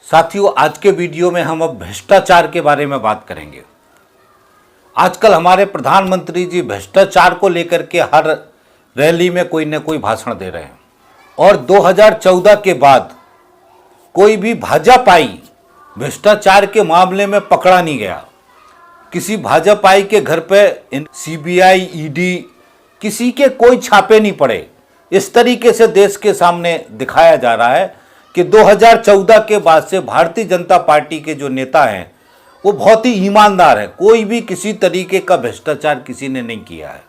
साथियों, आज के वीडियो में हम अब भ्रष्टाचार के बारे में बात करेंगे। आजकल हमारे प्रधानमंत्री जी भ्रष्टाचार को लेकर के हर रैली में कोई न कोई भाषण दे रहे हैं और 2014 के बाद कोई भी भाजपाई भ्रष्टाचार के मामले में पकड़ा नहीं गया। किसी भाजपाई के घर पे सीबीआई, ईडी, किसी के कोई छापे नहीं पड़े। इस तरीके से देश के सामने दिखाया जा रहा है कि 2014 के बाद से भारतीय जनता पार्टी के जो नेता हैं वो बहुत ही ईमानदार है। कोई भी किसी तरीके का भ्रष्टाचार किसी ने नहीं किया है।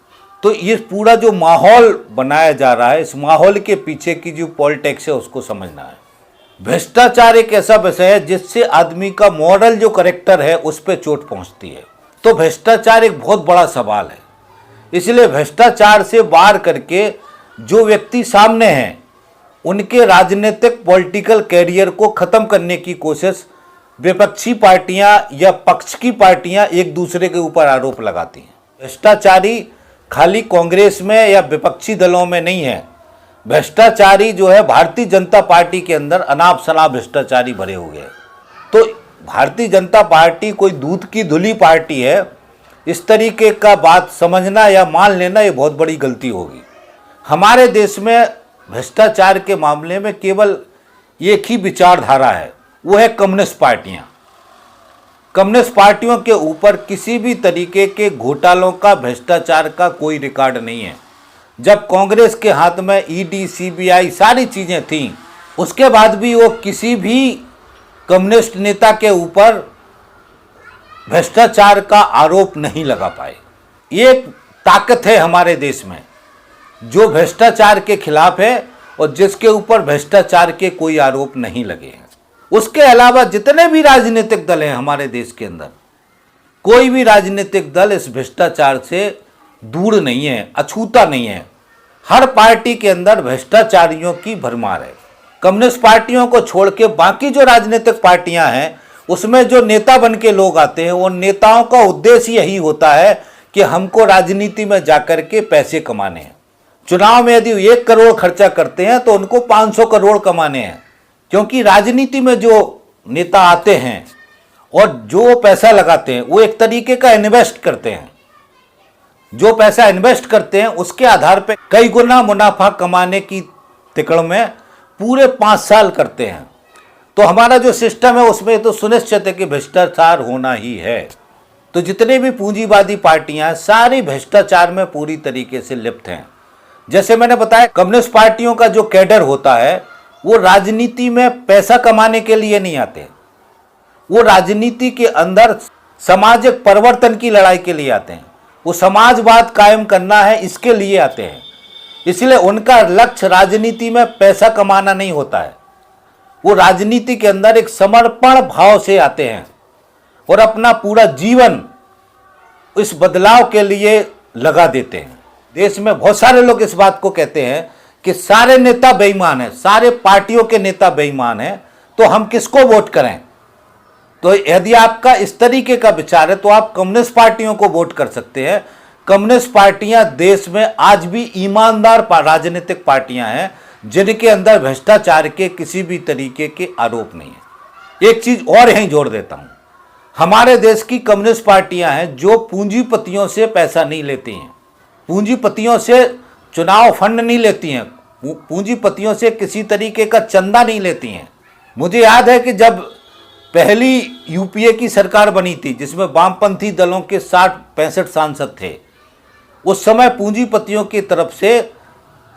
तो ये पूरा जो माहौल बनाया जा रहा है, इस माहौल के पीछे की जो पॉलिटिक्स है उसको समझना है। भ्रष्टाचार एक ऐसा विषय है जिससे आदमी का मॉरल जो करेक्टर है उस पर चोट पहुंचती है। तो भ्रष्टाचार एक बहुत बड़ा सवाल है। इसलिए भ्रष्टाचार से बाहर करके जो व्यक्ति सामने हैं उनके राजनीतिक पॉलिटिकल कैरियर को खत्म करने की कोशिश विपक्षी पार्टियां या पक्ष की पार्टियां एक दूसरे के ऊपर आरोप लगाती हैं। भ्रष्टाचारी खाली कांग्रेस में या विपक्षी दलों में नहीं है। भ्रष्टाचारी जो है भारतीय जनता पार्टी के अंदर अनाप शनाप भ्रष्टाचारी भरे हुए हैं। तो भारतीय जनता पार्टी कोई दूध की धुली पार्टी है, इस तरीके का बात समझना या मान लेना ये बहुत बड़ी गलती होगी। हमारे देश में भ्रष्टाचार के मामले में केवल एक ही विचारधारा है, वो है कम्युनिस्ट पार्टियां। कम्युनिस्ट पार्टियों के ऊपर किसी भी तरीके के घोटालों का, भ्रष्टाचार का कोई रिकॉर्ड नहीं है। जब कांग्रेस के हाथ में ईडी, सीबीआई सारी चीज़ें थीं, उसके बाद भी वो किसी भी कम्युनिस्ट नेता के ऊपर भ्रष्टाचार का आरोप नहीं लगा पाए। ये ताकत है हमारे देश में जो भ्रष्टाचार के खिलाफ है और जिसके ऊपर भ्रष्टाचार के कोई आरोप नहीं लगे हैं। उसके अलावा जितने भी राजनीतिक दल हैं हमारे देश के अंदर, कोई भी राजनीतिक दल इस भ्रष्टाचार से दूर नहीं है, अछूता नहीं है। हर पार्टी के अंदर भ्रष्टाचारियों की भरमार है। कम्युनिस्ट पार्टियों को छोड़ के बाकी जो राजनीतिक पार्टियां हैं उसमें जो नेता बन के लोग आते हैं, उन नेताओं का उद्देश्य यही होता है कि हमको राजनीति में जाकर के पैसे कमाने हैं। चुनाव में यदि 1 करोड़ खर्चा करते हैं तो उनको 500 करोड़ कमाने हैं। क्योंकि राजनीति में जो नेता आते हैं और जो पैसा लगाते हैं वो एक तरीके का इन्वेस्ट करते हैं। जो पैसा इन्वेस्ट करते हैं उसके आधार पर कई गुना मुनाफा कमाने की तिकड़ में पूरे 5 साल करते हैं। तो हमारा जो सिस्टम है उसमें तो सुनिश्चित है कि भ्रष्टाचार होना ही है। तो जितने भी पूंजीवादी पार्टियां सारी भ्रष्टाचार में पूरी तरीके से लिप्त हैं। जैसे मैंने बताया, कम्युनिस्ट पार्टियों का जो कैडर होता है वो राजनीति में पैसा कमाने के लिए नहीं आते। वो राजनीति के अंदर सामाजिक परिवर्तन की लड़ाई के लिए आते हैं। वो समाजवाद कायम करना है, इसके लिए आते हैं। इसलिए उनका लक्ष्य राजनीति में पैसा कमाना नहीं होता है। वो राजनीति के अंदर एक समर्पण भाव से आते हैं और अपना पूरा जीवन इस बदलाव के लिए लगा देते हैं। देश में बहुत सारे लोग इस बात को कहते हैं कि सारे नेता बेईमान हैं, सारे पार्टियों के नेता बेईमान हैं, तो हम किसको वोट करें। तो यदि आपका इस तरीके का विचार है तो आप कम्युनिस्ट पार्टियों को वोट कर सकते हैं। कम्युनिस्ट पार्टियां देश में आज भी ईमानदार राजनीतिक पार्टियां हैं जिनके अंदर भ्रष्टाचार के किसी भी तरीके के आरोप नहीं है। एक चीज और यहीं जोड़ देता हूं, हमारे देश की कम्युनिस्ट पार्टियां हैं जो पूंजीपतियों से पैसा नहीं लेती हैं, पूंजीपतियों से चुनाव फंड नहीं लेती हैं, पूंजीपतियों से किसी तरीके का चंदा नहीं लेती हैं। मुझे याद है कि जब पहली यूपीए की सरकार बनी थी जिसमें वामपंथी दलों के 60-65 सांसद थे, उस समय पूंजीपतियों की तरफ से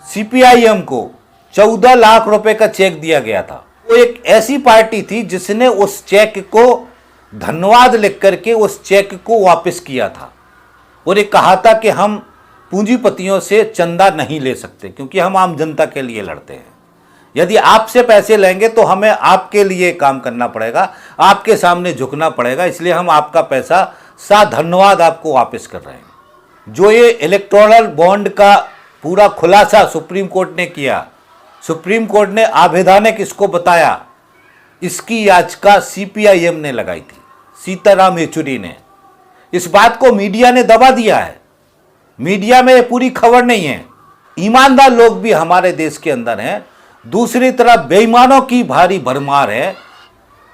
सीपीआईएम को 14 लाख रुपए का चेक दिया गया था। वो एक ऐसी पार्टी थी जिसने उस चेक को धन्यवाद लिख करके उस चेक को वापस किया था और ये कहा था कि हम पूंजीपतियों से चंदा नहीं ले सकते क्योंकि हम आम जनता के लिए लड़ते हैं। यदि आपसे पैसे लेंगे तो हमें आपके लिए काम करना पड़ेगा, आपके सामने झुकना पड़ेगा, इसलिए हम आपका पैसा धन्यवाद आपको वापस कर रहे हैं। जो ये इलेक्टोरल बॉन्ड का पूरा खुलासा सुप्रीम कोर्ट ने किया, सुप्रीम कोर्ट ने आवेदनिक इसको बताया, इसकी याचिका सीपीआईएम ने लगाई थी, सीताराम येचुरी ने। इस बात को मीडिया ने दबा दिया है, मीडिया में पूरी खबर नहीं है। ईमानदार लोग भी हमारे देश के अंदर हैं, दूसरी तरफ बेईमानों की भारी भरमार है।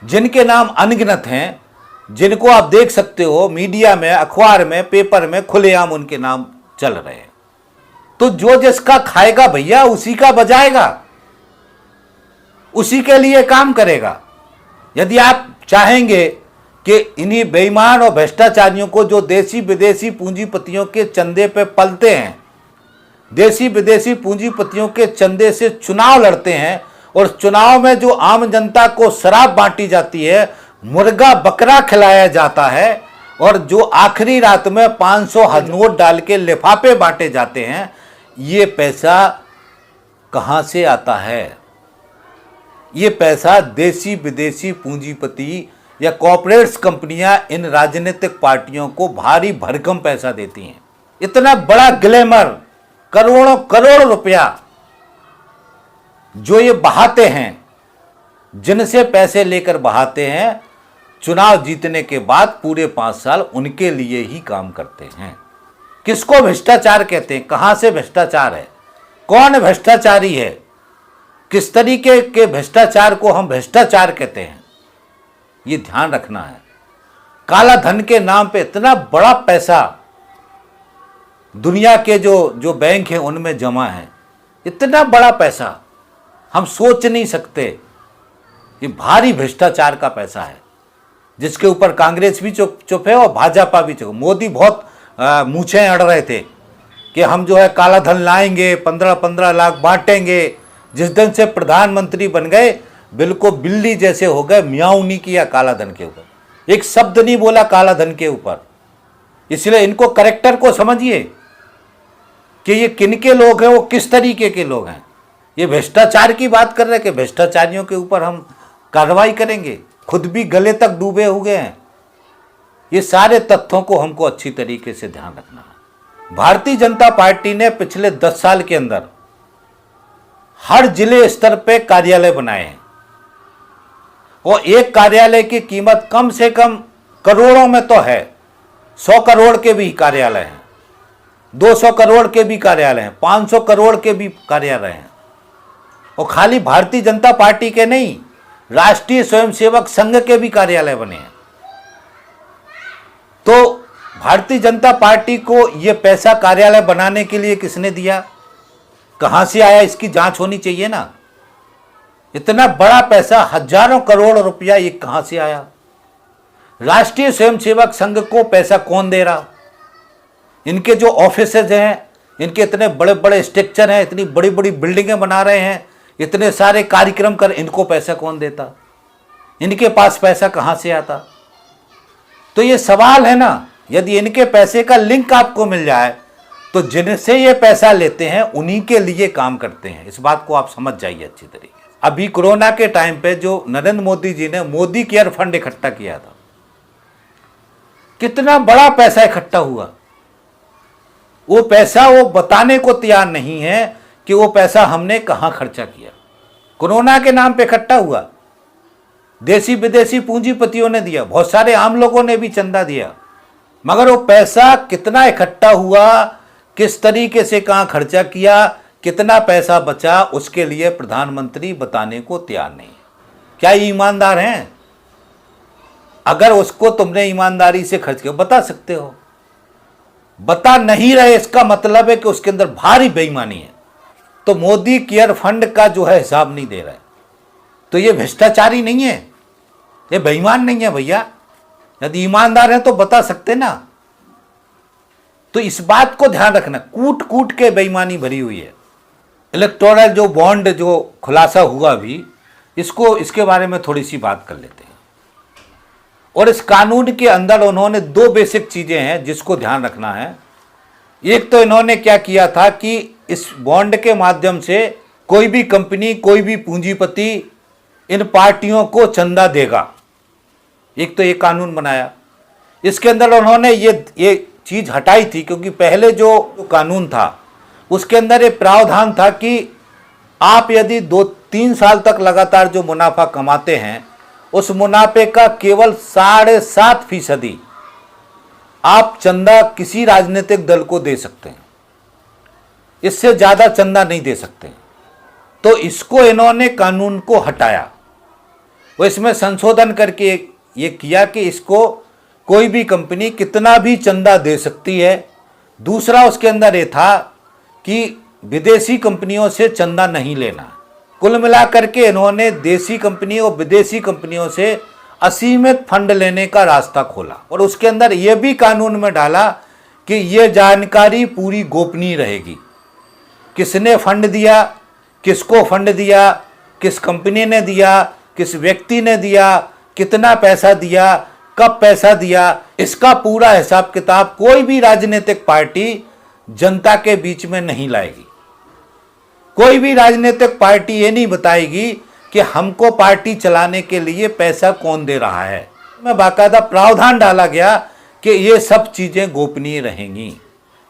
जिनके नाम अनगिनत हैं, जिनको आप देख सकते हो मीडिया में, अखबार में, पेपर में खुलेआम उनके नाम चल रहे हैं। तो जो जिसका खाएगा भैया उसी का बजाएगा, उसी के लिए काम करेगा। यदि आप चाहेंगे कि इन्हीं बेईमान और भ्रष्टाचारियों को, जो देसी विदेशी पूंजीपतियों के चंदे पे पलते हैं, देशी विदेशी पूंजीपतियों के चंदे से चुनाव लड़ते हैं, और चुनाव में जो आम जनता को शराब बांटी जाती है, मुर्गा बकरा खिलाया जाता है, और जो आखिरी रात में 500 नोट डाल के लिफाफे बांटे जाते हैं, ये पैसा कहां से आता है? ये पैसा देसी विदेशी पूंजीपति या कॉर्पोरेट्स कंपनियां इन राजनीतिक पार्टियों को भारी भरकम पैसा देती हैं। इतना बड़ा ग्लैमर, करोड़ों करोड़ रुपया जो ये बहाते हैं, जिनसे पैसे लेकर बहाते हैं, चुनाव जीतने के बाद पूरे 5 साल उनके लिए ही काम करते हैं। किसको भ्रष्टाचार कहते हैं? कहां से भ्रष्टाचार है? कौन भ्रष्टाचारी है? किस तरीके के भ्रष्टाचार को हम भ्रष्टाचार कहते हैं? ये ध्यान रखना है। काला धन के नाम पे इतना बड़ा पैसा दुनिया के जो बैंक हैं उनमें जमा है, इतना बड़ा पैसा हम सोच नहीं सकते। ये भारी भ्रष्टाचार का पैसा है, जिसके ऊपर कांग्रेस भी चुप है और भाजपा भी चुप। मोदी बहुत मूछें अड़ रहे थे कि हम जो है काला धन लाएंगे, 15-15 लाख बांटेंगे। जिस दिन से प्रधानमंत्री बन गए, बिल्कुल बिल्ली जैसे हो गए, म्याऊं नहीं किया काला धन के ऊपर, एक शब्द नहीं बोला काला धन के ऊपर। इसलिए इनको करेक्टर को समझिए कि ये किनके लोग हैं, वो किस तरीके के लोग हैं। ये भ्रष्टाचार की बात कर रहे हैं कि भ्रष्टाचारियों के ऊपर हम कार्रवाई करेंगे, खुद भी गले तक डूबे हुए हैं। ये सारे तथ्यों को हमको अच्छी तरीके से ध्यान रखना है। भारतीय जनता पार्टी ने पिछले 10 साल के अंदर हर जिले स्तर पे कार्यालय बनाए हैं, और एक कार्यालय की कीमत कम से कम करोड़ों में तो है। 100 करोड़ के भी कार्यालय हैं, 200 करोड़ के भी कार्यालय हैं, 500 करोड़ के भी कार्यालय हैं। और खाली भारतीय जनता पार्टी के नहीं, राष्ट्रीय स्वयंसेवक संघ के भी कार्यालय बने हैं। तो भारतीय जनता पार्टी को यह पैसा कार्यालय बनाने के लिए किसने दिया, कहां से आया, इसकी जांच होनी चाहिए ना। इतना बड़ा पैसा, हजारों करोड़ रुपया, ये कहां से आया? राष्ट्रीय स्वयंसेवक संघ को पैसा कौन दे रहा? इनके जो ऑफिसेज हैं, इनके इतने बड़े बड़े स्ट्रक्चर हैं, इतनी बड़ी बड़ी बिल्डिंगें बना रहे हैं, इतने सारे कार्यक्रम कर, इनको पैसा कौन देता? इनके पास पैसा कहां से आता? तो ये सवाल है ना। यदि इनके पैसे का लिंक आपको मिल जाए, तो जिनसे ये पैसा लेते हैं उन्हीं के लिए काम करते हैं। इस बात को आप समझ जाइए अच्छी तरीके से। अभी कोरोना के टाइम पे जो नरेंद्र मोदी जी ने मोदी केयर फंड इकट्ठा किया था, कितना बड़ा पैसा इकट्ठा हुआ। वो पैसा वो बताने को तैयार नहीं है कि वो पैसा हमने कहां खर्चा किया। कोरोना के नाम पे इकट्ठा हुआ, देसी विदेशी पूंजीपतियों ने दिया, बहुत सारे आम लोगों ने भी चंदा दिया, मगर वो पैसा कितना इकट्ठा हुआ, किस तरीके से कहां खर्चा किया, कितना पैसा बचा, उसके लिए प्रधानमंत्री बताने को तैयार नहीं है। क्या ईमानदार हैं? अगर उसको तुमने ईमानदारी से खर्च किया, बता सकते हो। बता नहीं रहे, इसका मतलब है कि उसके अंदर भारी बेईमानी है। तो मोदी केयर फंड का जो है हिसाब नहीं दे रहा है, तो ये भ्रष्टाचारी नहीं है, ये बेईमान नहीं है भैया। यदि ईमानदार है तो बता सकते ना। तो इस बात को ध्यान रखना, कूट कूट के बेईमानी भरी हुई है। इलेक्टोरल जो बॉन्ड जो खुलासा हुआ अभी, इसके बारे में थोड़ी सी बात कर लेते हैं। और इस कानून के अंदर उन्होंने 2 बेसिक चीजें हैं जिसको ध्यान रखना है। एक तो इन्होंने क्या किया था कि इस बॉन्ड के माध्यम से कोई भी कंपनी, कोई भी पूंजीपति इन पार्टियों को चंदा देगा। एक तो ये कानून बनाया। इसके अंदर उन्होंने ये चीज हटाई थी, क्योंकि पहले जो कानून था उसके अंदर ये प्रावधान था कि आप यदि 2-3 साल तक लगातार जो मुनाफा कमाते हैं, उस मुनाफे का केवल 7.5% आप चंदा किसी राजनीतिक दल को दे सकते हैं, इससे ज्यादा चंदा नहीं दे सकते। तो इसको इन्होंने कानून को हटाया। वो इसमें संशोधन करके ये किया कि इसको कोई भी कंपनी कितना भी चंदा दे सकती है। दूसरा उसके अंदर ये था कि विदेशी कंपनियों से चंदा नहीं लेना। कुल मिलाकर के इन्होंने देसी कंपनी और विदेशी कंपनियों से असीमित फंड लेने का रास्ता खोला और उसके अंदर यह भी कानून में डाला कि यह जानकारी पूरी गोपनीय रहेगी। किसने फंड दिया, किसको फंड दिया, किस कंपनी ने दिया, किस व्यक्ति ने दिया, कितना पैसा दिया, कब पैसा दिया, इसका पूरा हिसाब किताब कोई भी राजनीतिक पार्टी जनता के बीच में नहीं लाएगी। कोई भी राजनीतिक पार्टी ये नहीं बताएगी कि हमको पार्टी चलाने के लिए पैसा कौन दे रहा है। में बाकायदा प्रावधान डाला गया कि ये सब चीजें गोपनीय रहेंगी।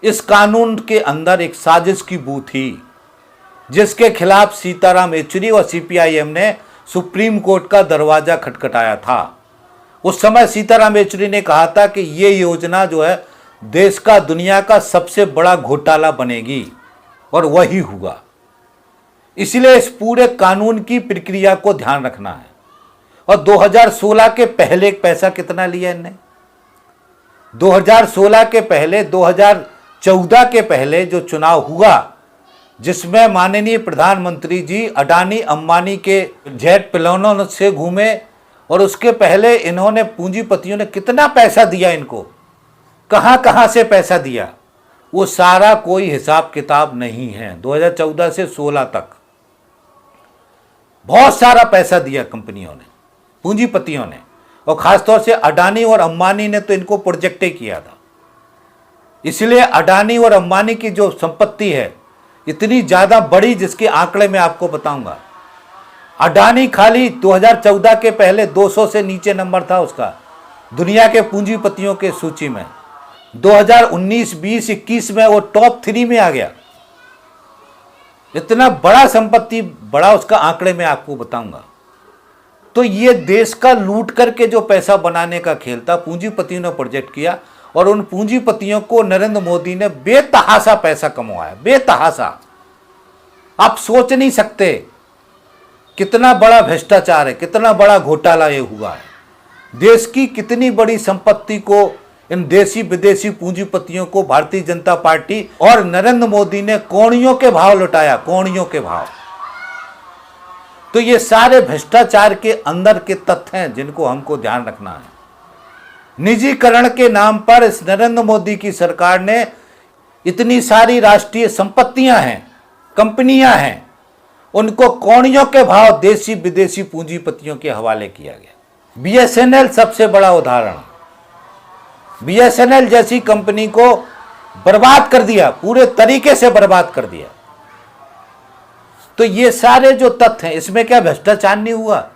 इस कानून के अंदर एक साजिश की बू थी जिसके खिलाफ सीताराम येचुरी और सीपीआईएम ने सुप्रीम कोर्ट का दरवाजा खटखटाया था। उस समय सीताराम येचुरी ने कहा था कि ये योजना जो है देश का, दुनिया का सबसे बड़ा घोटाला बनेगी और वही हुआ। इसलिए इस पूरे कानून की प्रक्रिया को ध्यान रखना है। और 2016 के पहले पैसा कितना लिया इनने? 2016 के पहले, 2014 के पहले जो चुनाव हुआ जिसमें माननीय प्रधानमंत्री जी अडानी अंबानी के जेट प्लेनों से घूमे और उसके पहले इन्होंने पूंजीपतियों ने कितना पैसा दिया, इनको कहां कहां से पैसा दिया, वो सारा कोई हिसाब किताब नहीं है। 2014 से 16 तक बहुत सारा पैसा दिया कंपनियों ने, पूंजीपतियों ने, और खासतौर से अडानी और अंबानी ने तो इनको प्रोजेक्ट किया था। इसलिए अडानी और अंबानी की जो संपत्ति है इतनी ज्यादा बड़ी, जिसके आंकड़े मैं आपको बताऊंगा। अडानी खाली 2014 के पहले 200 से नीचे नंबर था उसका दुनिया के पूंजीपतियों के सूची में। 2019, 20, 21 में वो टॉप 3 में आ गया। इतना बड़ा संपत्ति, बड़ा उसका आंकड़े में आपको बताऊंगा। तो ये देश का लूट करके जो पैसा बनाने का खेल था, पूंजीपतियों ने प्रोजेक्ट किया और उन पूंजीपतियों को नरेंद्र मोदी ने बेतहासा पैसा कमाया, बेतहासा। आप सोच नहीं सकते कितना बड़ा भ्रष्टाचार है, कितना बड़ा घोटाला ये हुआ है। देश की कितनी बड़ी संपत्ति को इन देशी विदेशी पूंजीपतियों को भारतीय जनता पार्टी और नरेंद्र मोदी ने कौड़ियों के भाव लुटाया, कौड़ियों के भाव। तो ये सारे भ्रष्टाचार के अंदर के तथ्य हैं जिनको हमको ध्यान रखना है। निजीकरण के नाम पर इस नरेंद्र मोदी की सरकार ने इतनी सारी राष्ट्रीय संपत्तियां हैं, कंपनियां हैं, उनको कौड़ियों के भाव देशी विदेशी पूंजीपतियों के हवाले किया गया। बीएसएनएल सबसे बड़ा उदाहरण। बीएसएनएल जैसी कंपनी को बर्बाद कर दिया, पूरे तरीके से बर्बाद कर दिया। तो ये सारे जो तथ्य हैं, इसमें क्या भ्रष्टाचार नहीं हुआ?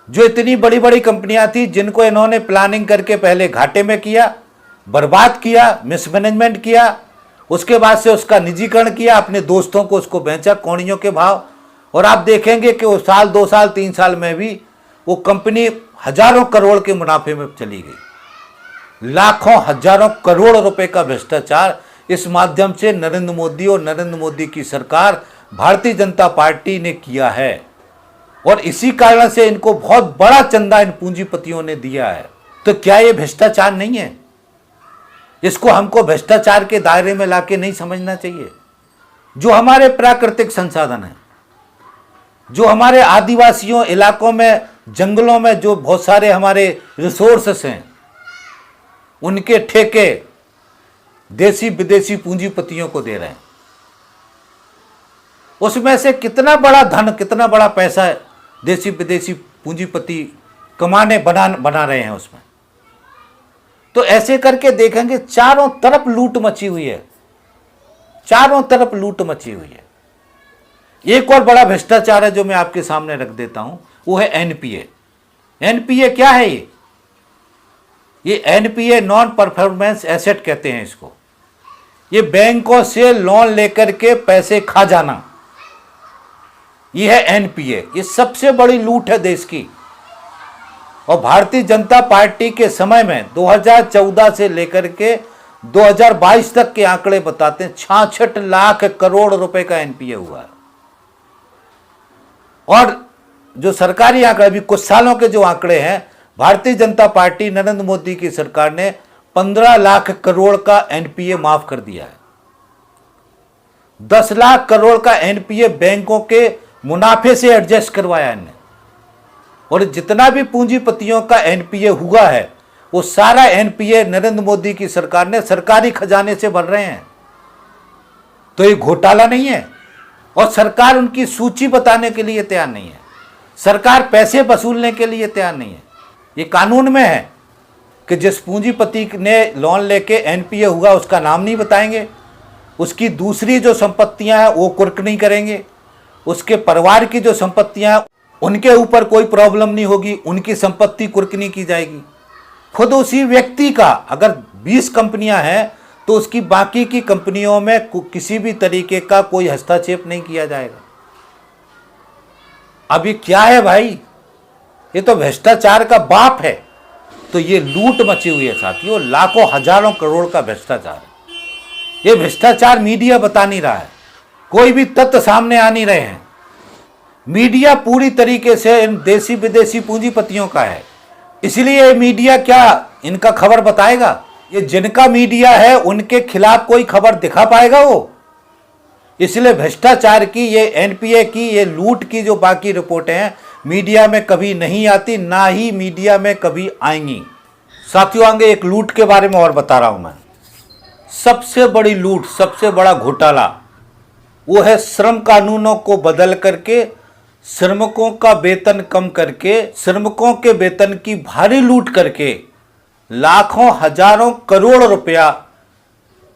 जो इतनी बड़ी बड़ी कंपनियां थी जिनको इन्होंने प्लानिंग करके पहले घाटे में किया, बर्बाद किया, मिसमैनेजमेंट किया, उसके बाद से उसका निजीकरण किया, अपने दोस्तों को उसको बेचा कौड़ियों के भाव। और आप देखेंगे कि वो साल, 2 साल, 3 साल में भी वो कंपनी हजारों करोड़ के मुनाफे में चली गई। लाखों, हजारों करोड़ रुपए का भ्रष्टाचार इस माध्यम से नरेंद्र मोदी और नरेंद्र मोदी की सरकार, भारतीय जनता पार्टी ने किया है। और इसी कारण से इनको बहुत बड़ा चंदा इन पूंजीपतियों ने दिया है। तो क्या ये भ्रष्टाचार नहीं है? इसको हमको भ्रष्टाचार के दायरे में लाके नहीं समझना चाहिए। जो हमारे प्राकृतिक संसाधन हैं, जो हमारे आदिवासियों इलाकों में, जंगलों में जो बहुत सारे हमारे रिसोर्सेस हैं, उनके ठेके देशी विदेशी पूंजीपतियों को दे रहे हैं। उसमें से कितना बड़ा धन, कितना बड़ा पैसा है देशी विदेशी पूंजीपति कमाने बना रहे हैं उसमें। तो ऐसे करके देखेंगे चारों तरफ लूट मची हुई है, चारों तरफ लूट मची हुई है। एक और बड़ा भ्रष्टाचार है जो मैं आपके सामने रख देता हूं, वो है एनपीए। एनपीए क्या है? ये एनपीए नॉन परफॉर्मेंस एसेट कहते हैं इसको। ये बैंकों से लोन लेकर के पैसे खा जाना, ये है एनपीए। ये सबसे बड़ी लूट है देश की। और भारतीय जनता पार्टी के समय में 2014 से लेकर के 2022 तक के आंकड़े बताते हैं 66 लाख करोड़ रुपए का एनपीए हुआ है। और जो सरकारी आंकड़े अभी कुछ सालों के जो आंकड़े हैं, भारतीय जनता पार्टी नरेंद्र मोदी की सरकार ने 15 लाख करोड़ का एनपीए माफ कर दिया है। 10 लाख करोड़ का एनपीए बैंकों के मुनाफे से एडजस्ट करवाया इन्हें, और जितना भी पूंजीपतियों का एनपीए हुआ है वो सारा एनपीए नरेंद्र मोदी की सरकार ने सरकारी खजाने से भर रहे हैं। तो ये घोटाला नहीं है, और सरकार उनकी सूची बताने के लिए तैयार नहीं है, सरकार पैसे वसूलने के लिए तैयार नहीं है। ये कानून में है कि जिस पूंजीपति ने लोन लेके एनपीए हुआ उसका नाम नहीं बताएंगे, उसकी दूसरी जो संपत्तियां हैं वो कुर्क नहीं करेंगे, उसके परिवार की जो संपत्तियां हैं उनके ऊपर कोई प्रॉब्लम नहीं होगी, उनकी संपत्ति कुर्क नहीं की जाएगी। खुद उसी व्यक्ति का अगर 20 कंपनियां हैं तो उसकी बाकी की कंपनियों में किसी भी तरीके का कोई हस्तक्षेप नहीं किया जाएगा। अब ये क्या है भाई, ये तो भ्रष्टाचार का बाप है। तो ये लूट मची हुई है साथियों, लाखों हजारों करोड़ का भ्रष्टाचार है। ये भ्रष्टाचार मीडिया बता नहीं रहा है, कोई भी तथ्य सामने आ नहीं रहे हैं। मीडिया पूरी तरीके से इन देसी विदेशी पूंजीपतियों का है, इसलिए मीडिया क्या इनका खबर बताएगा? ये जिनका मीडिया है उनके खिलाफ कोई खबर दिखा पाएगा वो? इसलिए भ्रष्टाचार की, ये एनपीए की, ये लूट की जो बाकी रिपोर्टें हैं मीडिया में कभी नहीं आती, ना ही मीडिया में कभी आएंगी। साथियों आगे एक लूट के बारे में और बता रहा हूं मैं। सबसे बड़ी लूट, सबसे बड़ा घोटाला वो है श्रम कानूनों को बदल करके श्रमिकों का वेतन कम करके, श्रमिकों के वेतन की भारी लूट करके लाखों हजारों करोड़ रुपया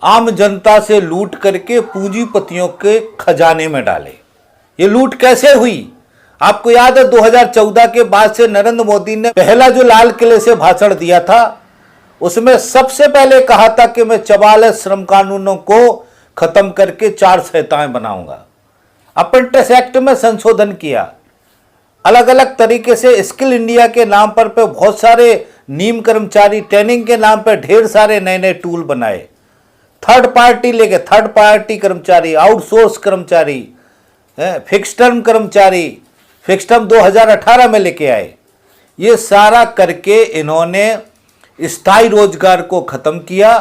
आम जनता से लूट करके पूंजीपतियों के खजाने में डाले। ये लूट कैसे हुई? आपको याद है 2014 के बाद से नरेंद्र मोदी ने पहला जो लाल किले से भाषण दिया था उसमें सबसे पहले कहा था कि मैं 44 श्रम कानूनों को खत्म करके 4 संहिताएं बनाऊंगा। अप्रेंटिस एक्ट में संशोधन किया, अलग अलग तरीके से स्किल इंडिया के नाम पर बहुत सारे नीम कर्मचारी, ट्रेनिंग के नाम पर ढेर सारे नए नए टूल बनाए। थर्ड पार्टी लेके, थर्ड पार्टी कर्मचारी, आउटसोर्स कर्मचारी, फिक्स टर्म कर्मचारी, फिक्स टर्म 2018 में लेके आए। ये सारा करके इन्होंने स्थायी रोजगार को खत्म किया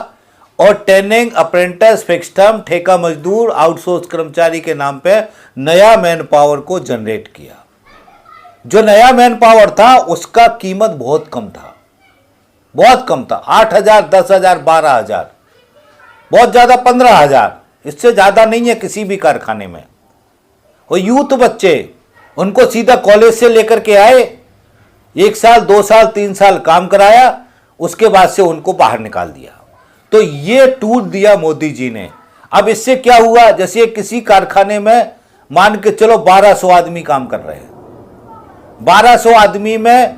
और ट्रेनिंग, अप्रेंटिस, फिक्स टर्म, ठेका मजदूर, आउटसोर्स कर्मचारी के नाम पे नया मैन पावर को जनरेट किया। जो नया मैन पावर था उसका कीमत बहुत कम था, बहुत कम था। 8,000, 10,000, 12,000, बहुत ज्यादा 15,000, इससे ज्यादा नहीं है किसी भी कारखाने में। वो यूथ बच्चे, उनको सीधा कॉलेज से लेकर के आए, 1 साल, 2 साल, 3 साल काम कराया, उसके बाद से उनको बाहर निकाल दिया। तो ये टूल दिया मोदी जी ने। अब इससे क्या हुआ? जैसे किसी कारखाने में मान के चलो 1200 आदमी काम कर रहे हैं, 1200 आदमी में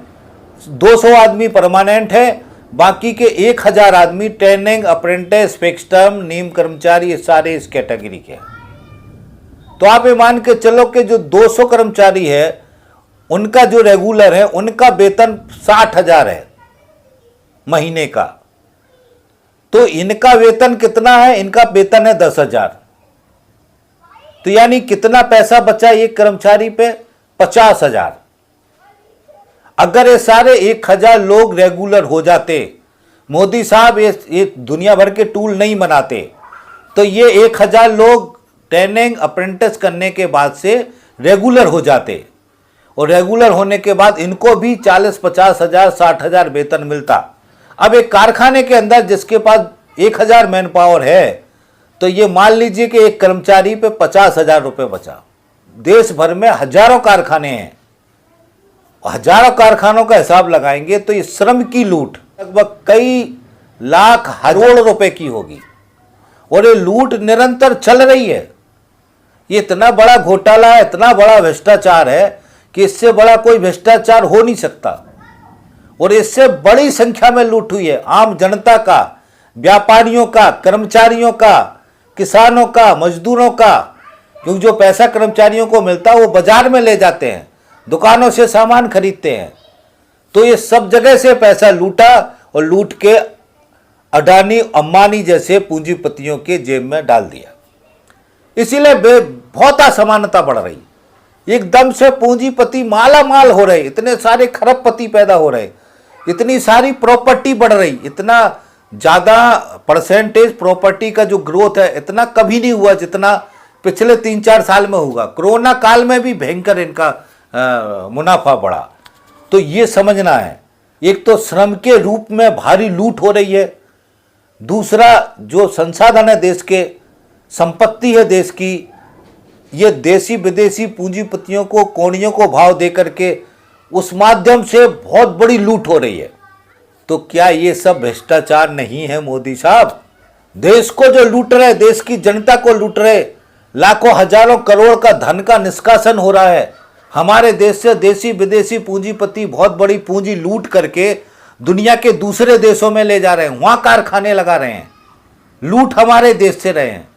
200 आदमी परमानेंट है, बाकी के 1000 आदमी ट्रेनिंग, अप्रेंटिस, फिक्स टर्म, नीम कर्मचारी, ये सारे इस कैटेगरी के हैं। तो आप ये मान के चलो कि जो 200 कर्मचारी है उनका जो रेगुलर है उनका वेतन 60,000 है महीने का। तो इनका वेतन कितना है? इनका वेतन है 10,000। तो यानी कितना पैसा बचा एक कर्मचारी पे? 50,000। अगर ये सारे 1,000 लोग रेगुलर हो जाते, मोदी साहब ये दुनिया भर के टूल नहीं बनाते, तो ये 1,000 लोग ट्रेनिंग, अप्रेंटिस करने के बाद से रेगुलर हो जाते, और रेगुलर होने के बाद इनको भी 40-50 हजार, 60,000 वेतन मिलता। अब एक कारखाने के अंदर जिसके पास 1,000 मैन पावर है, तो ये मान लीजिए कि एक कर्मचारी पे 50,000 रुपये बचा। देश भर में हजारों कारखाने हैं, हजारों कारखानों का हिसाब लगाएंगे तो ये श्रम की लूट लगभग कई लाख करोड़ रुपए की होगी, और ये लूट निरंतर चल रही है। ये इतना बड़ा घोटाला है, इतना बड़ा भ्रष्टाचार है कि इससे बड़ा कोई भ्रष्टाचार हो नहीं सकता। और इससे बड़ी संख्या में लूट हुई है आम जनता का, व्यापारियों का, कर्मचारियों का, किसानों का, मजदूरों का। क्योंकि जो पैसा कर्मचारियों को मिलता है वो बाजार में ले जाते हैं, दुकानों से सामान खरीदते हैं। तो ये सब जगह से पैसा लूटा और लूट के अडानी, अंबानी जैसे पूंजीपतियों के जेब में डाल दिया। इसीलिए बहुत असमानता बढ़ रही। एकदम से पूंजीपति माला माल हो रहे, इतने सारे खरबपति पैदा हो रहे, इतनी सारी प्रॉपर्टी बढ़ रही, इतना ज़्यादा परसेंटेज प्रॉपर्टी का जो ग्रोथ है इतना कभी नहीं हुआ जितना पिछले 3-4 साल में हुआ। कोरोना काल में भी भयंकर इनका मुनाफा बढ़ा। तो ये समझना है, एक तो श्रम के रूप में भारी लूट हो रही है, दूसरा जो संसाधन है देश के, संपत्ति है देश की, ये देसी विदेशी पूंजीपतियों को, कोणियों को भाव दे करके उस माध्यम से बहुत बड़ी लूट हो रही है। तो क्या ये सब भ्रष्टाचार नहीं है मोदी साहब? देश को जो लूट रहे, देश की जनता को लूट रहे, लाखों हजारों करोड़ का धन का निष्कासन हो रहा है। हमारे देश से देसी विदेशी पूंजीपति बहुत बड़ी पूंजी लूट करके दुनिया के दूसरे देशों में ले जा रहे हैं, वहां कारखाने लगा रहे हैं, लूट हमारे देश से रहे हैं।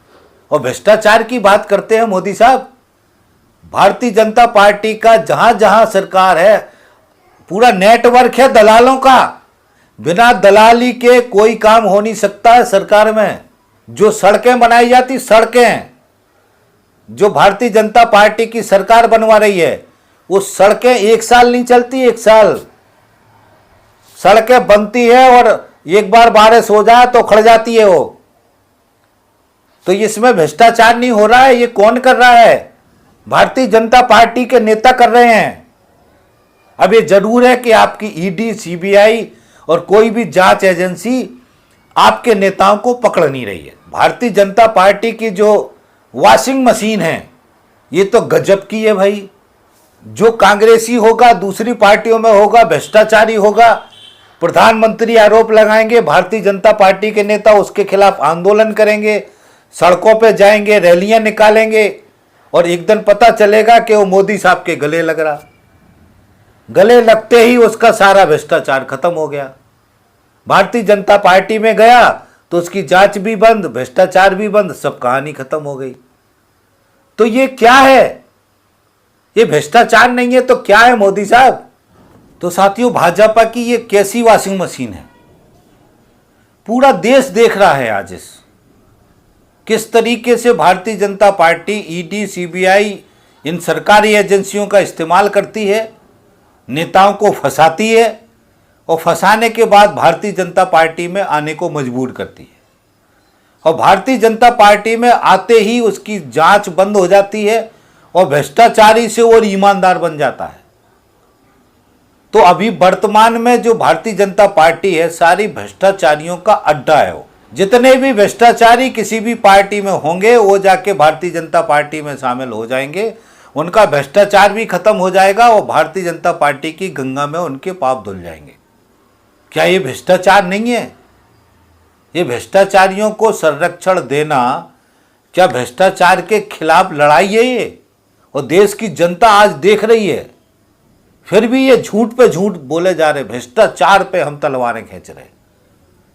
और भ्रष्टाचार की बात करते हैं मोदी साहब, भारतीय जनता पार्टी का जहां जहां सरकार है पूरा नेटवर्क है दलालों का, बिना दलाली के कोई काम हो नहीं सकता है सरकार में। जो सड़कें बनाई जाती, सड़कें जो भारतीय जनता पार्टी की सरकार बनवा रही है, वो सड़कें 1 साल नहीं चलती, 1 साल सड़कें बनती है और एक बार बारिश हो जाए तो खड़ जाती है वो। तो इसमें भ्रष्टाचार नहीं हो रहा है, ये कौन कर रहा है? भारतीय जनता पार्टी के नेता कर रहे हैं। अब ये जरूर है कि आपकी ईडी, सीबीआई और कोई भी जांच एजेंसी आपके नेताओं को पकड़ नहीं रही है। भारतीय जनता पार्टी की जो वॉशिंग मशीन है ये तो गजब की है भाई। जो कांग्रेसी होगा, दूसरी पार्टियों में होगा, भ्रष्टाचारी होगा, प्रधानमंत्री आरोप लगाएंगे, भारतीय जनता पार्टी के नेता उसके खिलाफ आंदोलन करेंगे, सड़कों पे जाएंगे, रैलियां निकालेंगे और एक दिन पता चलेगा कि वो मोदी साहब के गले लग रहा। गले लगते ही उसका सारा भ्रष्टाचार खत्म हो गया। भारतीय जनता पार्टी में गया तो उसकी जांच भी बंद, भ्रष्टाचार भी बंद, सब कहानी खत्म हो गई। तो ये क्या है? ये भ्रष्टाचार नहीं है तो क्या है मोदी साहब? तो साथियों, भाजपा की ये कैसी वॉशिंग मशीन है? पूरा देश देख रहा है आज किस तरीके से Bharatiya Janata party ED, CBI इन सरकारी एजेंसियों का इस्तेमाल करती है, नेताओं को फंसाती है और फंसाने के बाद भारतीय जनता पार्टी में आने को मजबूर करती है। और भारतीय जनता पार्टी में आते ही उसकी जांच बंद हो जाती है और भ्रष्टाचारी से और ईमानदार बन जाता है। तो अभी वर्तमान में जो भारतीय जनता पार्टी है सारी भ्रष्टाचारियों का अड्डा है। वो जितने भी भ्रष्टाचारी किसी भी पार्टी में होंगे वो जाके भारतीय जनता पार्टी में शामिल हो जाएंगे, उनका भ्रष्टाचार भी खत्म हो जाएगा और भारतीय जनता पार्टी की गंगा में उनके पाप धुल जाएंगे। क्या ये भ्रष्टाचार नहीं है? ये भ्रष्टाचारियों को संरक्षण देना, क्या भ्रष्टाचार के खिलाफ लड़ाई है ये? और देश की जनता आज देख रही है, फिर भी ये झूठ पे झूठ बोले जा रहे, भ्रष्टाचार पे हम तलवारें खींच रहे।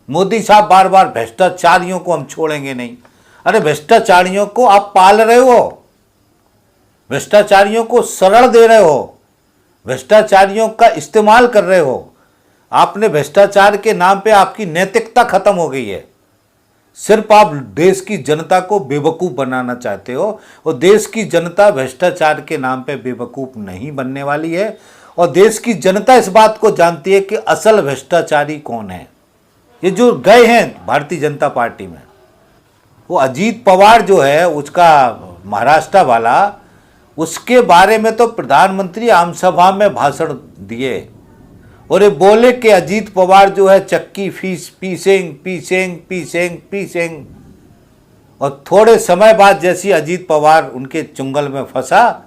मोदी साहब बार बार भ्रष्टाचारियों को हम छोड़ेंगे नहीं। अरे भ्रष्टाचारियों को आप पाल रहे हो, भ्रष्टाचारियों को शरण दे रहे हो, भ्रष्टाचारियों का इस्तेमाल कर रहे हो। आपने भ्रष्टाचार के नाम पे आपकी नैतिकता खत्म हो गई है। सिर्फ आप देश की जनता को बेवकूफ़ बनाना चाहते हो और देश की जनता भ्रष्टाचार के नाम पे बेवकूफ़ नहीं बनने वाली है। और देश की जनता इस बात को जानती है कि असल भ्रष्टाचारी कौन है। ये जो गए हैं भारतीय जनता पार्टी में, वो अजीत पवार जो है उसका महाराष्ट्र वाला, उसके बारे में तो प्रधानमंत्री आम सभा में भाषण दिए और ये बोले कि अजीत पवार जो है चक्की फीस पीसेंग। और थोड़े समय बाद जैसी अजीत पवार उनके चुंगल में फंसा,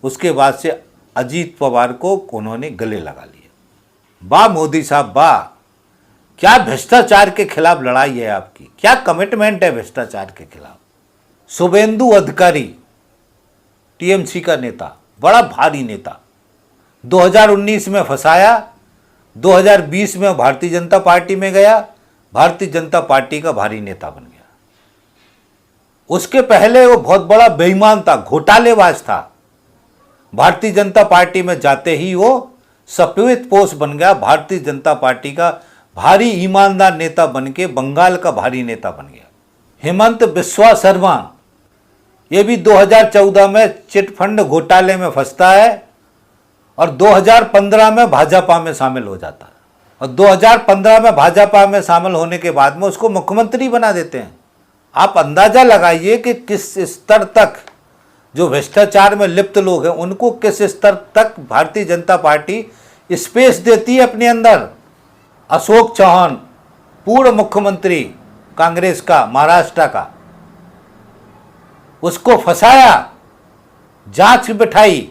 उसके बाद से अजीत पवार को उन्होंने गले लगा लिया। वाह मोदी साहब वाह, क्या भ्रष्टाचार के खिलाफ लड़ाई है आपकी, क्या कमिटमेंट है भ्रष्टाचार के खिलाफ। शुभेंदु अधिकारी टीएमसी का नेता, बड़ा भारी नेता, 2019 में फंसाया, 2020 में भारतीय जनता पार्टी में गया, भारतीय जनता पार्टी का भारी नेता बन गया। उसके पहले वो बहुत बड़ा बेईमान था, घोटालेबाज था। भारतीय जनता पार्टी में जाते ही वो सफेद पोश बन गया, भारतीय जनता पार्टी का भारी ईमानदार नेता बन के बंगाल का भारी नेता बन गया। हेमंत बिस्वा शर्मा ये भी 2014 में चिट फंड घोटाले में फंसता है और 2015 में भाजपा में शामिल हो जाता है। और 2015 में भाजपा में शामिल होने के बाद में उसको मुख्यमंत्री बना देते हैं। आप अंदाजा लगाइए कि किस स्तर तक जो भ्रष्टाचार में लिप्त लोग हैं उनको किस स्तर तक भारतीय जनता पार्टी स्पेस देती है अपने अंदर। अशोक चौहान, पूर्व मुख्यमंत्री कांग्रेस का, महाराष्ट्र का, उसको फंसाया, जांच बिठाई,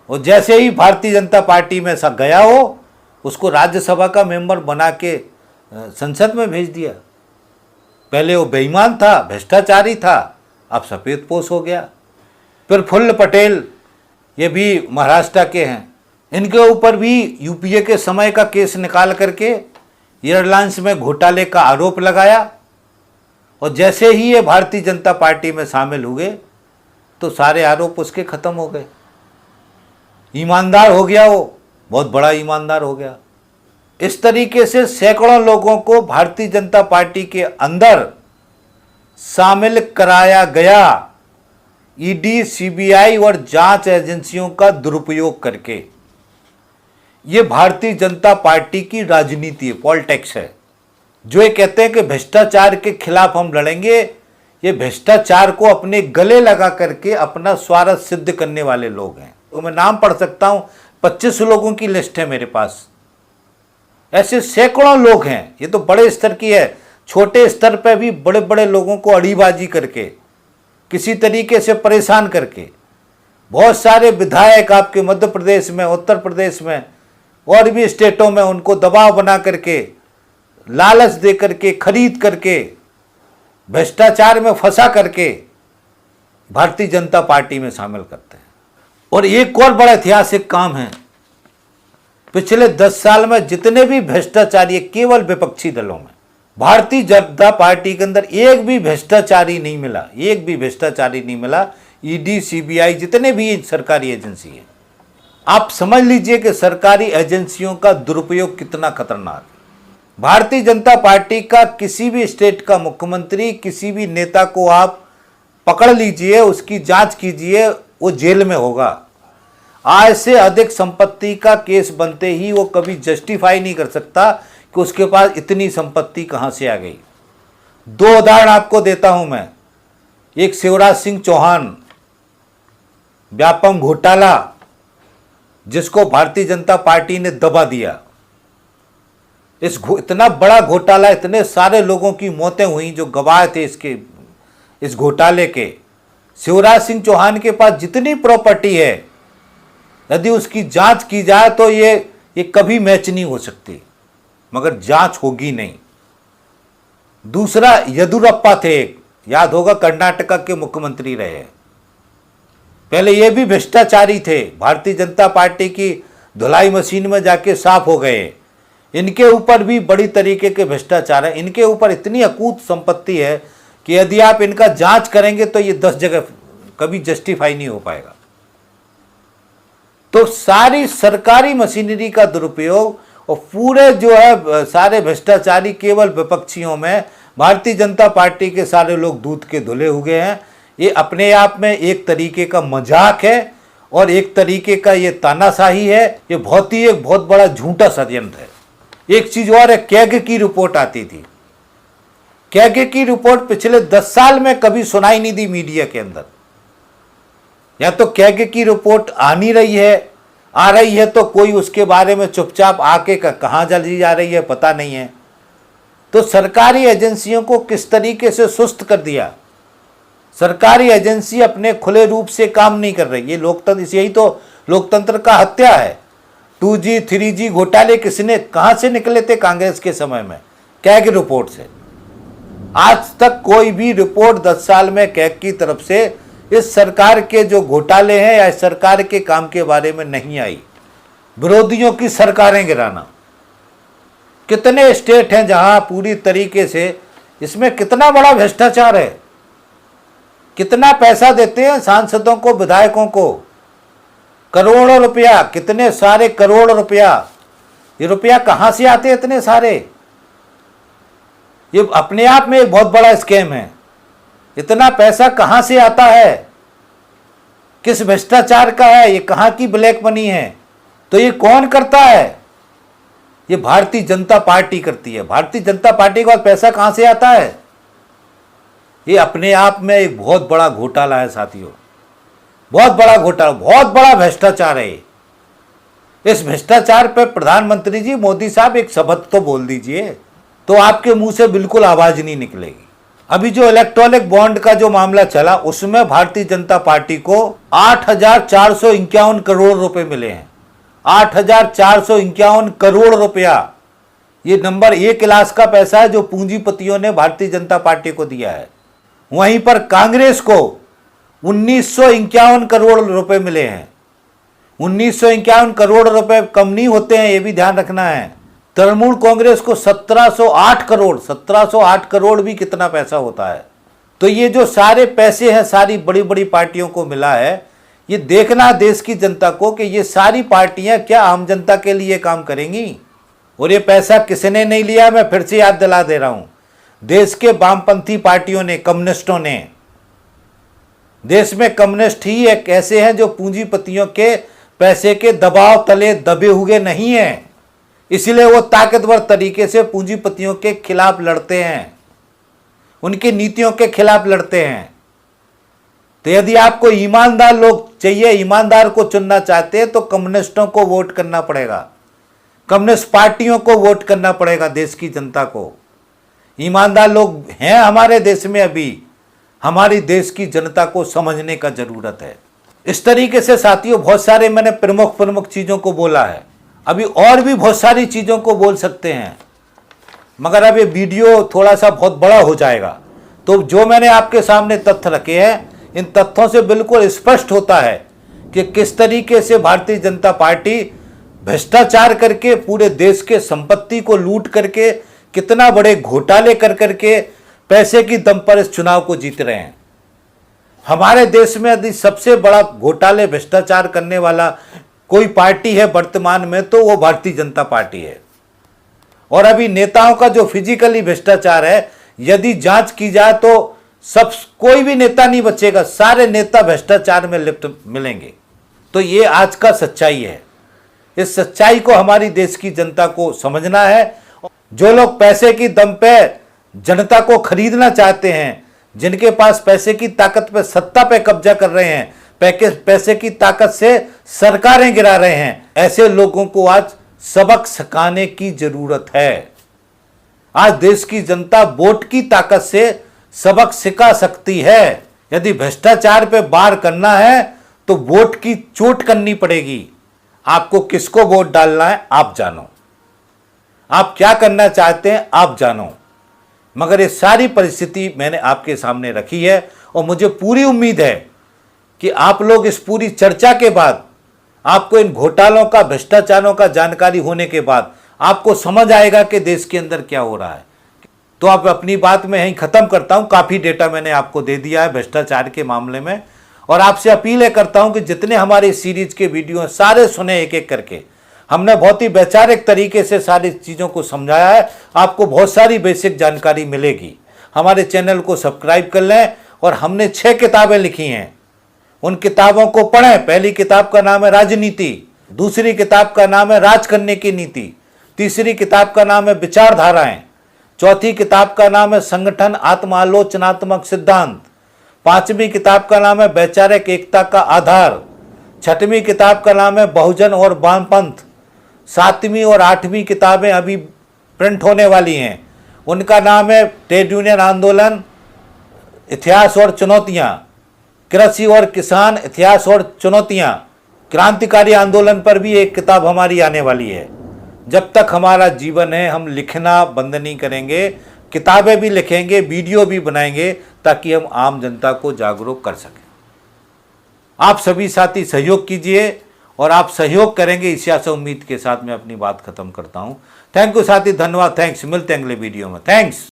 और जैसे ही भारतीय जनता पार्टी में सा गया हो उसको राज्यसभा का मेंबर बना के संसद में भेज दिया। पहले वो बेईमान था, भ्रष्टाचारी था, अब सफेदपोश हो गया। फिर फुल्ल पटेल, ये भी महाराष्ट्र के हैं, इनके ऊपर भी यूपीए के समय का केस निकाल करके एयरलाइंस में घोटाले का आरोप लगाया, और जैसे ही ये भारतीय जनता पार्टी में शामिल हुए तो सारे आरोप उसके खत्म हो गए। ईमानदार हो गया, वो बहुत बड़ा ईमानदार हो गया। इस तरीके से सैकड़ों लोगों को भारतीय जनता पार्टी के अंदर शामिल कराया गया, ईडी, सीबीआई और जांच एजेंसियों का दुरुपयोग करके। ये भारतीय जनता पार्टी की राजनीति है, पॉलिटिक्स है। जो ये कहते हैं कि भ्रष्टाचार के खिलाफ हम लड़ेंगे, ये भ्रष्टाचार को अपने गले लगा करके अपना स्वार्थ सिद्ध करने वाले लोग हैं। तो मैं नाम पढ़ सकता हूं, 25 लोगों की लिस्ट है मेरे पास। ऐसे सैकड़ों लोग हैं। ये तो बड़े स्तर की है, छोटे स्तर पर भी बड़े बड़े लोगों को अड़ीबाजी करके, किसी तरीके से परेशान करके, बहुत सारे विधायक आपके मध्य प्रदेश में, उत्तर प्रदेश में और भी स्टेटों में उनको दबाव बना करके, लालच दे करके, खरीद करके, भ्रष्टाचार में फंसा करके भारतीय जनता पार्टी में शामिल करते हैं। और एक और बड़ा ऐतिहासिक काम है, पिछले 10 साल में जितने भी भ्रष्टाचारी, केवल विपक्षी दलों में, भारतीय जनता पार्टी के अंदर एक भी भ्रष्टाचारी नहीं मिला, एक भी भ्रष्टाचारी नहीं मिला। ईडी, सीबीआई, जितने भी सरकारी एजेंसी हैं, आप समझ लीजिए कि सरकारी एजेंसियों का दुरुपयोग कितना खतरनाक है। भारतीय जनता पार्टी का किसी भी स्टेट का मुख्यमंत्री, किसी भी नेता को आप पकड़ लीजिए, उसकी जांच कीजिए, वो जेल में होगा। आय से अधिक संपत्ति का केस बनते ही वो कभी जस्टिफाई नहीं कर सकता कि उसके पास इतनी संपत्ति कहां से आ गई। 2 उदाहरण आपको देता हूं मैं। एक शिवराज सिंह चौहान, व्यापम घोटाला, जिसको भारतीय जनता पार्टी ने दबा दिया। इतना बड़ा घोटाला, इतने सारे लोगों की मौतें हुई जो गवाह थे इस घोटाले के। शिवराज सिंह चौहान के पास जितनी प्रॉपर्टी है, यदि उसकी जांच की जाए तो ये कभी मैच नहीं हो सकती, मगर जांच होगी नहीं। दूसरा, येदियुरप्पा थे, याद होगा, कर्नाटका के मुख्यमंत्री रहे। पहले ये भी भ्रष्टाचारी थे, भारतीय जनता पार्टी की धुलाई मशीन में जाके साफ हो गए। इनके ऊपर भी बड़ी तरीके के भ्रष्टाचार है। इनके ऊपर इतनी अकूत संपत्ति है कि यदि आप इनका जांच करेंगे तो ये 10 जगह कभी जस्टिफाई नहीं हो पाएगा। तो सारी सरकारी मशीनरी का दुरुपयोग और पूरे जो है सारे भ्रष्टाचारी केवल विपक्षियों में, भारतीय जनता पार्टी के सारे लोग दूध के धुले हुए हैं। ये अपने आप में एक तरीके का मजाक है और एक तरीके का ये तानाशाही है। ये एक बहुत बड़ा झूठा षड्यंत्र है। एक चीज और है, कैग की रिपोर्ट आती थी। कैग की रिपोर्ट पिछले 10 साल में कभी सुनाई नहीं दी मीडिया के अंदर। या तो कैग की रिपोर्ट आ रही है तो कोई उसके बारे में चुपचाप आके कहां जल्दी जा रही है पता नहीं है। तो सरकारी एजेंसियों को किस तरीके से सुस्त कर दिया। सरकारी एजेंसी अपने खुले रूप से काम नहीं कर रही। ये लोकतंत्र, यही तो लोकतंत्र का हत्या है। 2G 3G घोटाले कहां से निकले थे कांग्रेस के समय में? कैग रिपोर्ट से। आज तक कोई भी रिपोर्ट 10 साल में कैग की तरफ से इस सरकार के जो घोटाले हैं या इस सरकार के काम के बारे में नहीं आई। विरोधियों की सरकारें गिराना। कितने स्टेट हैं जहां पूरी तरीके से, इसमें कितना बड़ा भ्रष्टाचार है। कितना पैसा देते हैं सांसदों को, विधायकों को, करोड़ों रुपया, कितने सारे करोड़ रुपया। ये रुपया कहां से आते हैं इतने सारे? ये अपने आप में एक बहुत बड़ा स्कैम है। इतना पैसा कहां से आता है? किस भ्रष्टाचार का है, ये कहां की ब्लैक मनी है? तो ये कौन करता है? ये भारतीय जनता पार्टी करती है। भारतीय जनता पार्टी के पास पैसा कहां से आता है? ये अपने आप में एक बहुत बड़ा घोटाला है साथियों, बहुत बड़ा घोटाला, बहुत बड़ा भ्रष्टाचार है। इस भ्रष्टाचार पर प्रधानमंत्री जी मोदी साहब एक शब्द तो बोल दीजिए, तो आपके मुंह से बिल्कुल आवाज नहीं निकलेगी। अभी जो इलेक्ट्रॉनिक बॉन्ड का जो मामला चला, उसमें भारतीय जनता पार्टी को 8,451 करोड़ रुपए मिले हैं। 8,451 करोड़ रुपया, ये नंबर 1 क्लास का पैसा है जो पूंजीपतियों ने भारतीय जनता पार्टी को दिया है। वहीं पर कांग्रेस को 1,951 करोड़ रुपए मिले हैं। 1,951 करोड़ रुपए कम नहीं होते हैं, ये भी ध्यान रखना है। तृणमूल कांग्रेस को 1708 करोड़, 1708 करोड़ भी कितना पैसा होता है। तो ये जो सारे पैसे हैं सारी बड़ी बड़ी पार्टियों को मिला है, ये देखना देश की जनता को कि ये सारी पार्टियां क्या आम जनता के लिए काम करेंगी। और ये पैसा किसने नहीं लिया, मैं फिर से याद दिला दे रहा हूं, देश के वामपंथी पार्टियों ने, कम्युनिस्टों ने। देश में कम्युनिस्ट ही एक ऐसे हैं जो पूंजीपतियों के पैसे के दबाव तले दबे हुए नहीं हैं, इसलिए वो ताकतवर तरीके से पूंजीपतियों के खिलाफ लड़ते हैं, उनकी नीतियों के खिलाफ लड़ते हैं। तो यदि आपको ईमानदार लोग चाहिए, ईमानदार को चुनना चाहते हैं, तो कम्युनिस्टों को वोट करना पड़ेगा, कम्युनिस्ट पार्टियों को वोट करना पड़ेगा। देश की जनता को ईमानदार लोग हैं हमारे देश में, अभी हमारी देश की जनता को समझने का जरूरत है। इस तरीके से साथियों बहुत सारे मैंने प्रमुख चीजों को बोला है, अभी और भी बहुत सारी चीजों को बोल सकते हैं, मगर अब ये वीडियो थोड़ा सा बहुत बड़ा हो जाएगा। तो जो मैंने आपके सामने तथ्य रखे हैं, इन तथ्यों से बिल्कुल स्पष्ट होता है कि किस तरीके से भारतीय जनता पार्टी भ्रष्टाचार करके पूरे देश के संपत्ति को लूट करके, कितना बड़े घोटाले कर करके पैसे की दम पर इस चुनाव को जीत रहे हैं। हमारे देश में यदि सबसे बड़ा घोटाले भ्रष्टाचार करने वाला कोई पार्टी है वर्तमान में, तो वो भारतीय जनता पार्टी है। और अभी नेताओं का जो फिजिकली भ्रष्टाचार है, यदि जांच की जाए तो सब कोई भी नेता नहीं बचेगा, सारे नेता भ्रष्टाचार में लिप्त मिलेंगे। तो ये आज का सच्चाई है। इस सच्चाई को हमारी देश की जनता को समझना है। जो लोग पैसे की दम पे जनता को खरीदना चाहते हैं, जिनके पास पैसे की ताकत पे, सत्ता पे कब्जा कर रहे हैं, पैसे की ताकत से सरकारें गिरा रहे हैं, ऐसे लोगों को आज सबक सिखाने की जरूरत है। आज देश की जनता वोट की ताकत से सबक सिखा सकती है। यदि भ्रष्टाचार पे वार करना है तो वोट की चोट करनी पड़ेगी। आपको किसको वोट डालना है आप जानो, आप क्या करना चाहते हैं आप जानो। मगर ये सारी परिस्थिति मैंने आपके सामने रखी है और मुझे पूरी उम्मीद है कि आप लोग इस पूरी चर्चा के बाद, आपको इन घोटालों का, भ्रष्टाचारों का जानकारी होने के बाद आपको समझ आएगा कि देश के अंदर क्या हो रहा है। तो आप अपनी बात में यहीं खत्म करता हूं। काफी डेटा मैंने आपको दे दिया है भ्रष्टाचार के मामले में, और आपसे अपील करता हूं कि जितने हमारे सीरीज के वीडियो हैं सारे सुने एक एक करके। हमने बहुत ही वैचारिक तरीके से सारी चीज़ों को समझाया है, आपको बहुत सारी बेसिक जानकारी मिलेगी। हमारे चैनल को सब्सक्राइब कर लें। और हमने 6 किताबें लिखी हैं, उन किताबों को पढ़ें। पहली किताब का नाम है राजनीति, दूसरी किताब का नाम है राज करने की नीति, तीसरी किताब का नाम है विचारधाराएं, चौथी किताब का नाम है संगठन आत्मालोचनात्मक सिद्धांत, पांचवी किताब का नाम है वैचारिक एकता का आधार, छठवीं किताब का नाम है बहुजन और वामपंथ, सातवीं और आठवीं किताबें अभी प्रिंट होने वाली हैं, उनका नाम है ट्रेड यूनियन आंदोलन, इतिहास और चुनौतियां, कृषि और किसान, इतिहास और चुनौतियां, क्रांतिकारी आंदोलन पर भी एक किताब हमारी आने वाली है। जब तक हमारा जीवन है हम लिखना बंद नहीं करेंगे, किताबें भी लिखेंगे, वीडियो भी बनाएंगे, ताकि हम आम जनता को जागरूक कर सकें। आप सभी साथी सहयोग कीजिए, और आप सहयोग करेंगे इसी आशा उम्मीद के साथ मैं अपनी बात खत्म करता हूं। थैंक यू साथी, धन्यवाद, थैंक्स। मिलते हैं अगले वीडियो में, थैंक्स।